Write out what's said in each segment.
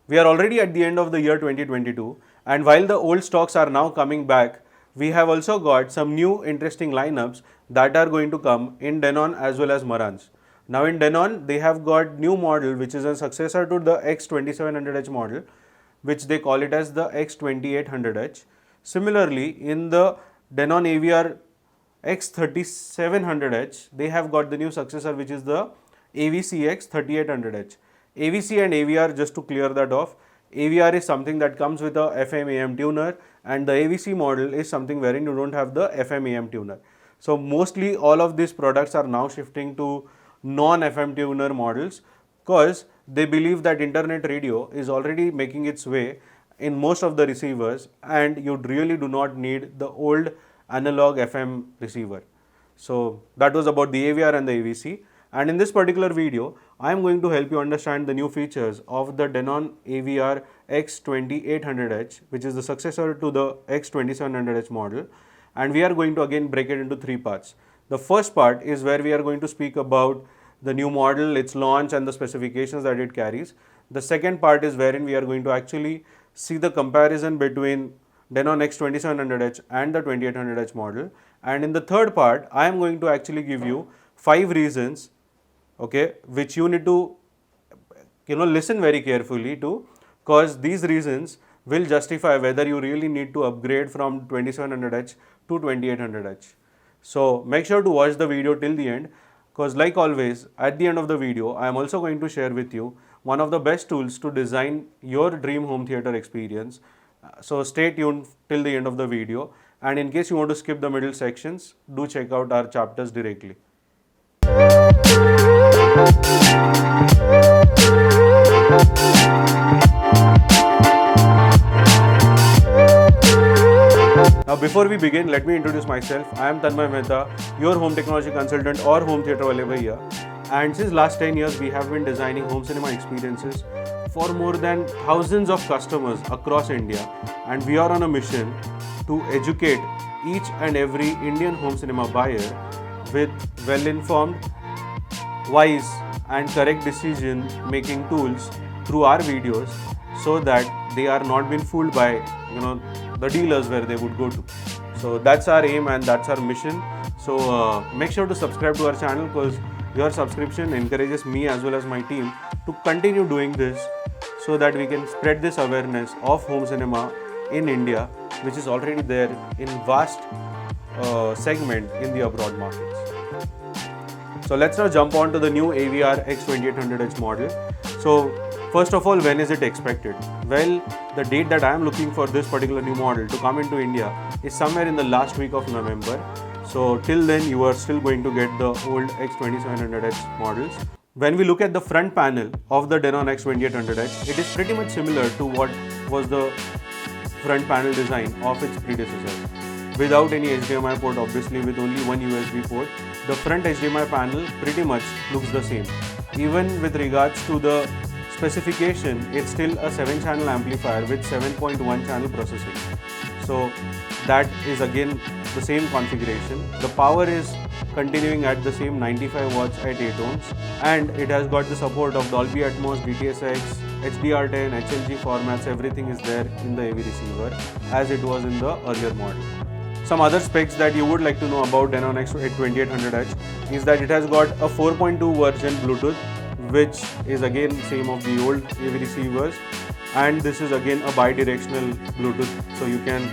We are already at the end of the year 2022, and while the old stocks are now coming back, we have also got some new interesting lineups that are going to come in Denon as well as Marantz. Now in Denon, they have got new model which is a successor to the X2700H model, which they call it as the X2800H. Similarly, in the Denon AVR X3700H, they have got the new successor which is the AVC X3800H. AVC and AVR, just to clear that off, AVR is something that comes with a FM AM tuner, and the AVC model is something wherein you don't have the FM AM tuner. So mostly all of these products are now shifting to non-FM tuner models because they believe that internet radio is already making its way in most of the receivers, and you really do not need the old analog FM receiver. So that was about the AVR and the AVC. And in this particular video, I am going to help you understand the new features of the Denon AVR X2800H, which is the successor to the X2700H model. And we are going to again break it into three parts. The first part is where we are going to speak about the new model, its launch and the specifications that it carries. The second part is wherein we are going to actually see the comparison between Denon X2700H and the 2800H model. And in the third part, I am going to actually give you 5 reasons, okay, which you need to listen very carefully to, because these reasons will justify whether you really need to upgrade from 2700H to 2800H. So make sure to watch the video till the end, because like always at the end of the video I am also going to share with you one of the best tools to design your dream home theater experience. So stay tuned till the end of the video, and in case you want to skip the middle sections, do check out our chapters directly. Now before we begin, let me introduce myself. I am Tanmay Mehta, your home technology consultant or home theatre wale bhaiya. And since last 10 years, we have been designing home cinema experiences for more than thousands of customers across India. And we are on a mission to educate each and every Indian home cinema buyer with well-informed, wise and correct decision making tools through our videos, so that they are not being fooled by the dealers where they would go to. So that's our aim and that's our mission. So make sure to subscribe to our channel, because your subscription encourages me as well as my team to continue doing this, so that we can spread this awareness of home cinema in India, which is already there in vast segment in the abroad markets. So let's now jump on to the new AVR X2800H model. So first of all, when is it expected? Well, the date that I am looking for this particular new model to come into India is somewhere in the last week of November. So till then, you are still going to get the old X2700H models. When we look at the front panel of the Denon X2800H, it is pretty much similar to what was the front panel design of its predecessor. Without any HDMI port, obviously with only one USB port, the front HDMI panel pretty much looks the same. Even with regards to the specification, it's still a 7-channel amplifier with 7.1 channel processing. So that is again the same configuration. The power is continuing at the same 95 watts at 8 ohms, and it has got the support of Dolby Atmos, DTS:X, HDR10, HLG formats. Everything is there in the AV receiver as it was in the earlier model. Some other specs that you would like to know about Denon X2800H is that it has got a 4.2 version Bluetooth, which is again same of the old AV receivers, and this is again a bi-directional Bluetooth, so you can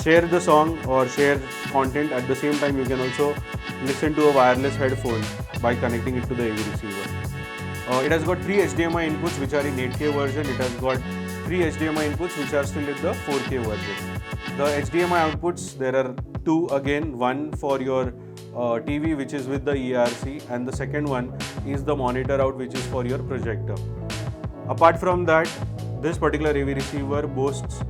share the song or share content. At the same time, you can also listen to a wireless headphone by connecting it to the AV receiver. It has got 3 HDMI inputs which are in 8K version. It has got 3 HDMI inputs which are still in the 4K version. The HDMI outputs, there are 2 again, one for your TV which is with the ERC, and the second one is the monitor out which is for your projector. Apart from that, this particular AV receiver boasts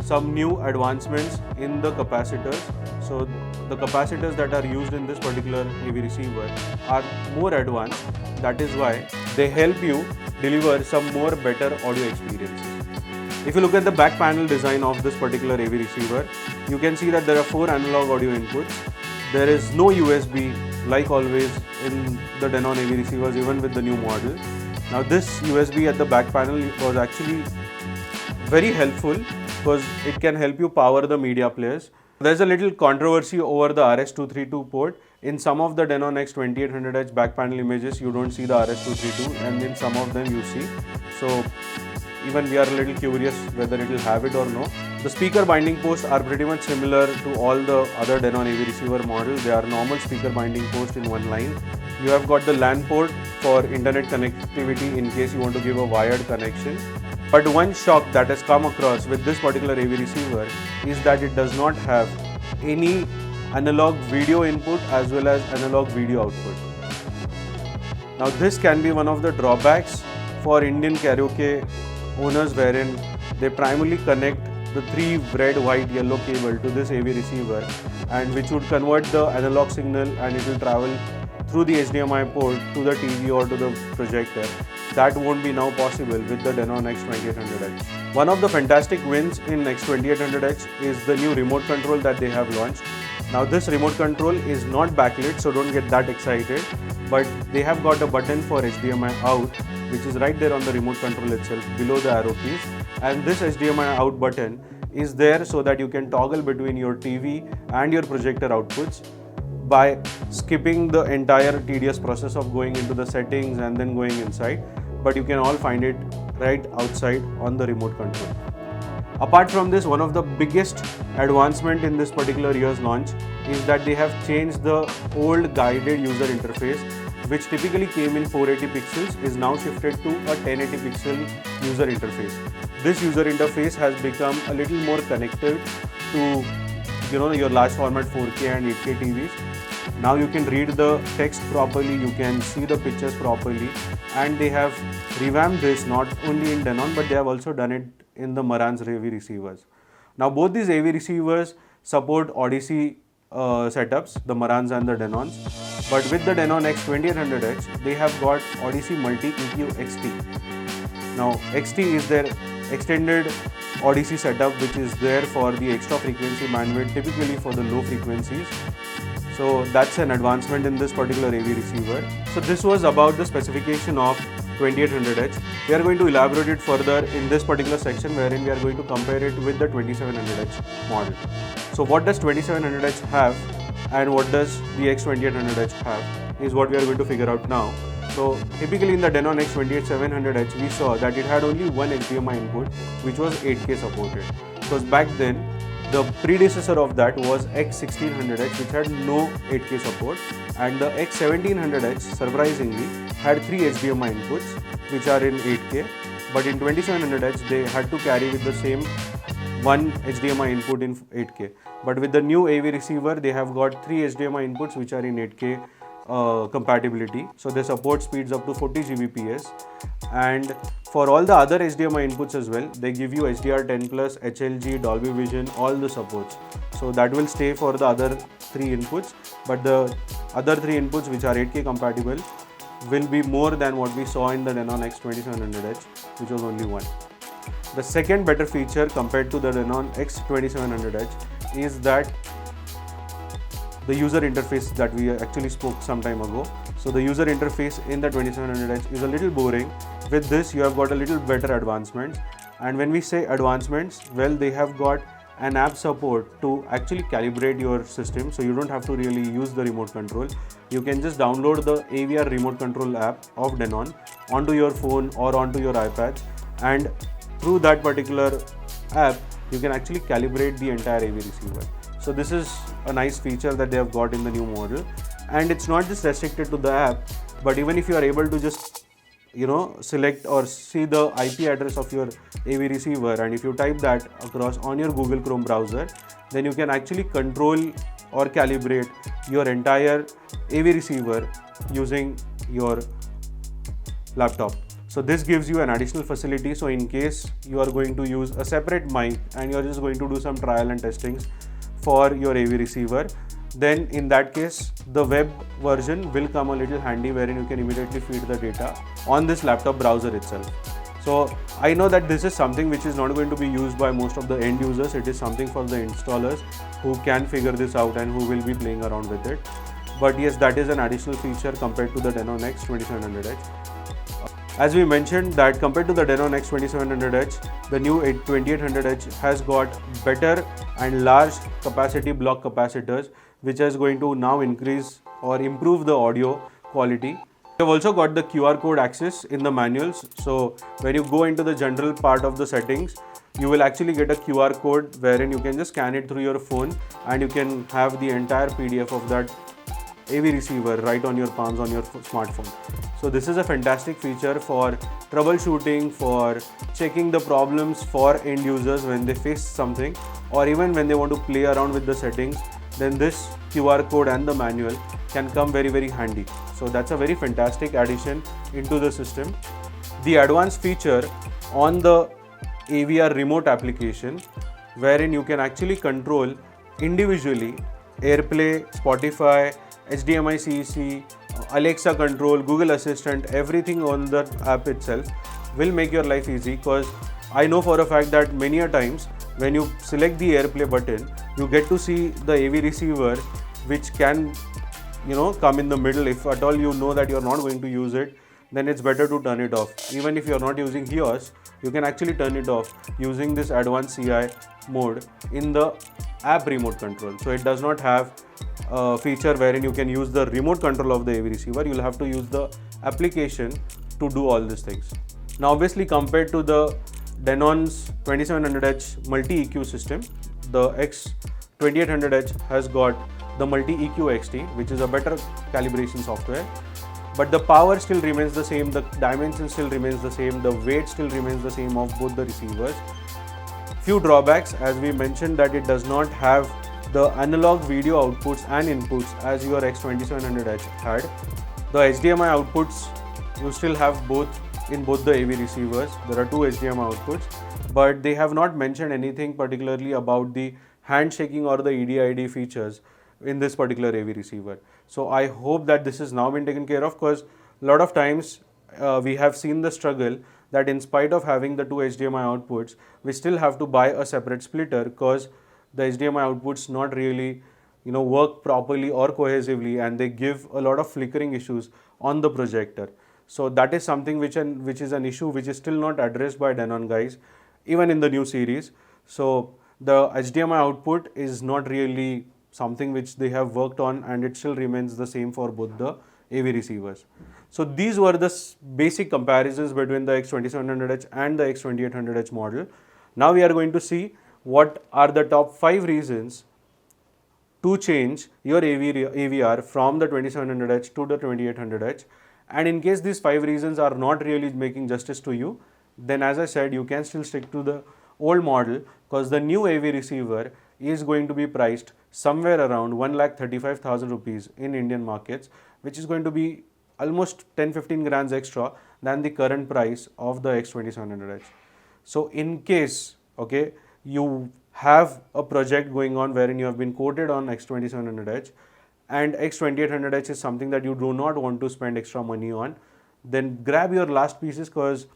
some new advancements in the capacitors. So the capacitors that are used in this particular AV receiver are more advanced. That is why they help you deliver some more better audio experiences. If you look at the back panel design of this particular AV receiver, you can see that there are 4 analog audio inputs. There is no USB like always in the Denon AV receivers, even with the new model. Now this USB at the back panel was actually very helpful because it can help you power the media players. There's a little controversy over the RS-232 port. In some of the Denon X2800H back panel images, you don't see the RS-232, and in some of them you see. So even we are a little curious whether it will have it or no. The speaker binding posts are pretty much similar to all the other Denon AV receiver models. They are normal speaker binding posts in one line. You have got the LAN port for internet connectivity in case you want to give a wired connection. But one shock that has come across with this particular AV receiver is that it does not have any analog video input as well as analog video output. Now this can be one of the drawbacks for Indian karaoke owners, wherein they primarily connect the 3 red, white, yellow cable to this AV receiver, and which would convert the analog signal and it will travel through the HDMI port to the TV or to the projector. That won't be now possible with the Denon X2800H. One of the fantastic wins in X2800H is the new remote control that they have launched. Now this remote control is not backlit, so don't get that excited, but they have got a button for HDMI out, which is right there on the remote control itself below the arrow keys, and this HDMI out button is there so that you can toggle between your TV and your projector outputs by skipping the entire tedious process of going into the settings and then going inside, but you can all find it right outside on the remote control. Apart from this, one of the biggest advancement in this particular year's launch is that they have changed the old guided user interface, which typically came in 480 pixels, is now shifted to a 1080 pixel user interface. This user interface has become a little more connected to your large format 4K and 8K TVs. Now you can read the text properly, you can see the pictures properly, and they have revamped this not only in Denon, but they have also done it in the Marantz AV receivers. Now both these AV receivers support Odyssey setups, the Marantz and the Denons, but with the Denon X2800H, they have got Odyssey Multi-EQ XT. Now XT is their extended Odyssey setup, which is there for the extra frequency bandwidth, typically for the low frequencies. So that's an advancement in this particular AV receiver. So this was about the specification of 2800H. We are going to elaborate it further in this particular section, wherein we are going to compare it with the 2700H model. So what does 2700H have and what does the X2800H have is what we are going to figure out now. So typically in the Denon X2800H, we saw that it had only one HDMI input, which was 8K supported. Because back then, the predecessor of that was X1600H, which had no 8K support, and the X1700H surprisingly had 3 HDMI inputs, which are in 8K, but in 2700H they had to carry with the same one HDMI input in 8K. But with the new AV receiver, they have got 3 HDMI inputs which are in 8K compatibility. So they support speeds up to 40 Gbps, and for all the other HDMI inputs as well, they give you HDR10+, HLG, Dolby Vision, all the supports. So that will stay for the other 3 inputs, but the other 3 inputs which are 8K compatible will be more than what we saw in the Denon X2700H, which was only 1. The second better feature compared to the Denon X2700H is that the user interface that we actually spoke some time ago. So the user interface in the 2700H is a little boring. With this, you have got a little better advancements. And when we say advancements, well, they have got an app support to actually calibrate your system. So you don't have to really use the remote control. You can just download the AVR remote control app of Denon onto your phone or onto your iPad, and through that particular app, you can actually calibrate the entire AV receiver. So this is a nice feature that they have got in the new model, and it's not just restricted to the app, but even if you are able to just select or see the IP address of your AV receiver, and if you type that across on your Google Chrome browser, then you can actually control or calibrate your entire AV receiver using your laptop. So this gives you an additional facility. So in case you are going to use a separate mic and you are just going to do some trial and testings for your AV receiver, then in that case the web version will come a little handy, wherein you can immediately feed the data on this laptop browser itself. So I know that this is something which is not going to be used by most of the end users. It is something for the installers who can figure this out and who will be playing around with it. But yes, that is an additional feature compared to the Denon X2700H. As we mentioned that compared to the Denon X2700H, the new 2800H has got better and large capacity block capacitors, which is going to now increase or improve the audio quality. We have also got the QR code access in the manuals. So when you go into the general part of the settings, you will actually get a QR code wherein you can just scan it through your phone and you can have the entire PDF of that AV receiver right on your palms on your smartphone. So this is a fantastic feature for troubleshooting, for checking the problems for end users when they face something, or even when they want to play around with the settings, then this QR code and the manual can come very handy. So that's a very fantastic addition into the system. The advanced feature on the AVR remote application, wherein you can actually control individually AirPlay, Spotify, HDMI CEC, Alexa control, Google Assistant, everything on the app itself will make your life easy, because I know for a fact that many a times when you select the AirPlay button, you get to see the AV receiver which can come in the middle. If at all you know that you're not going to use it, then it's better to turn it off. Even if you're not using HEOS, you can actually turn it off using this advanced CI mode in the app remote control. So it does not have a feature wherein you can use the remote control of the AV receiver. You'll have to use the application to do all these things. Now obviously, compared to the Denon's 2700H multi-EQ system, the X2800H has got the multi-EQ XT, which is a better calibration software. But the power still remains the same, the dimension still remains the same, the weight still remains the same of both the receivers. Few drawbacks, as we mentioned, that it does not have the analog video outputs and inputs as your X2700H had. The HDMI outputs you still have both in both the AV receivers. There are two HDMI outputs, but they have not mentioned anything particularly about the handshaking or the ED-ID features in this particular AV receiver. So I hope that this has now been taken care of, because a lot of times we have seen the struggle that in spite of having the two HDMI outputs, we still have to buy a separate splitter, because the HDMI outputs not really work properly or cohesively, and they give a lot of flickering issues on the projector. So that is something which is an issue which is still not addressed by Denon guys, even in the new series. So the HDMI output is not really something which they have worked on, and it still remains the same for both the AV receivers. So these were the basic comparisons between the X2700H and the X2800H model. Now we are going to see what are the top 5 reasons to change your AVR from the 2700H to the 2800H. And in case these 5 reasons are not really making justice to you, then as I said, you can still stick to the old model, because the new AV receiver is going to be priced somewhere around 1,35,000 rupees in Indian markets, which is going to be almost 10-15 grams extra than the current price of the X2700H. So in case you have a project going on wherein you have been quoted on X2700H and X2800H is something that you do not want to spend extra money on, then grab your last pieces, because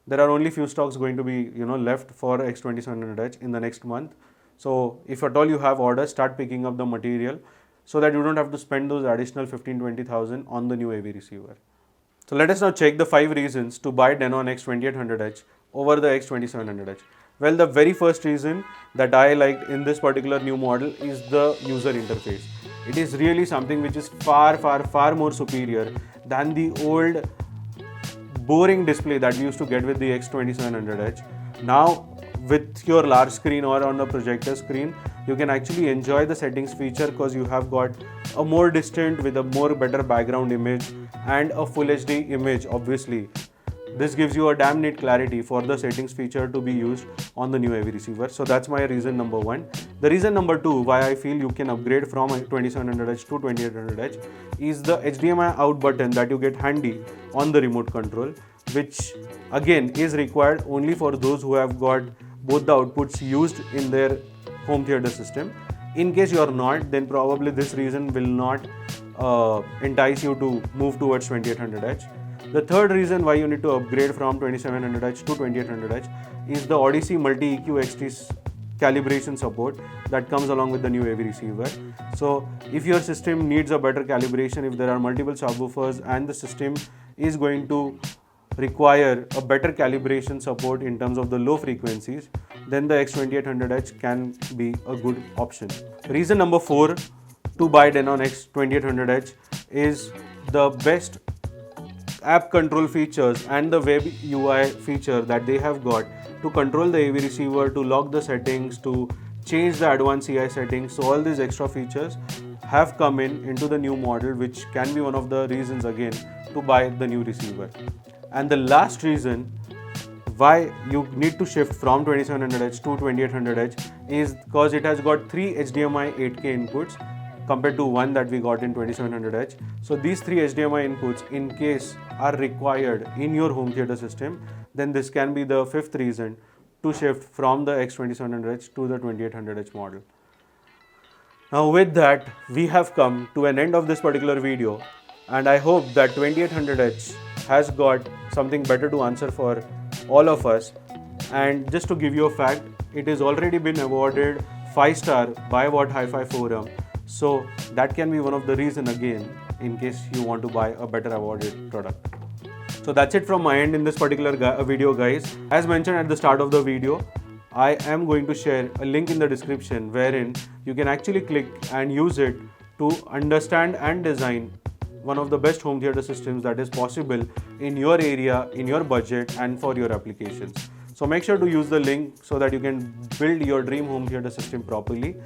there are only few stocks going to be left for X2700H in the next month. So if at all you have orders, start picking up the material so that you don't have to spend those additional 15-20,000 on the new AV receiver. So let us now check the 5 reasons to buy Denon X2800H over the X2700H. Well, the very first reason that I liked in this particular new model is the user interface. It is really something which is far more superior than the old boring display that we used to get with the X2700H. Now with your large screen or on a projector screen, you can actually enjoy the settings feature, because you have got a more distant with a more better background image and a full HD image. Obviously this gives you a damn neat clarity for the settings feature to be used on the new AV receiver. So that's my reason number 1. The reason number 2 why I feel you can upgrade from 2700H to 2800H is the HDMI out button that you get handy on the remote control, which again is required only for those who have got both the outputs used in their home theater system. In case you are not, then probably this reason will not entice you to move towards 2800H. The third reason why you need to upgrade from 2700H to 2800H is the Odyssey multi-EQ XT calibration support that comes along with the new AV receiver. So if your system needs a better calibration, if there are multiple subwoofers and the system is going to require a better calibration support in terms of the low frequencies, then the X2800H can be a good option. Reason number 4 to buy Denon X2800H is the best app control features and the web UI feature that they have got to control the AV receiver, to lock the settings, to change the advanced CI settings. So all these extra features have come into the new model, which can be one of the reasons again to buy the new receiver. And the last reason why you need to shift from 2700H to 2800H is because it has got 3 HDMI 8K inputs compared to one that we got in 2700H. So these 3 HDMI inputs, in case are required in your home theater system, then this can be the 5th reason to shift from the X2700H to the 2800H model. Now with that, we have come to an end of this particular video, and I hope that 2800H has got something better to answer for all of us. And just to give you a fact, it has already been awarded 5-star by What Hi-Fi Forum. So that can be one of the reason again, in case you want to buy a better awarded product. So that's it from my end in this particular video, guys. As mentioned at the start of the video, I am going to share a link in the description wherein you can actually click and use it to understand and design one of the best home theater systems that is possible in your area, in your budget, and for your applications. So make sure to use the link so that you can build your dream home theater system properly.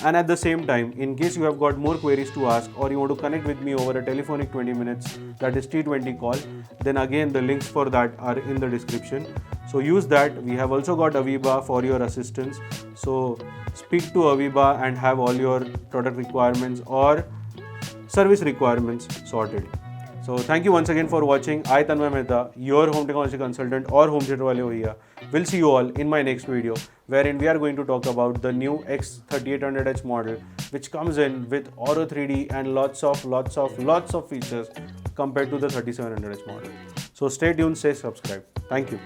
And at the same time, in case you have got more queries to ask, or you want to connect with me over a telephonic 20 minutes, that is T20 call, then again the links for that are in the description. So use that. We have also got Aviba for your assistance. So speak to Aviba and have all your product requirements or service requirements sorted. So thank you once again for watching. I, Tanmay Mehta, your home technology consultant or home theater wale bhaiya, will see you all in my next video, wherein we are going to talk about the new X3800H model, which comes in with Auro 3D and lots of features compared to the 3700H model. So stay tuned, stay subscribed. Thank you.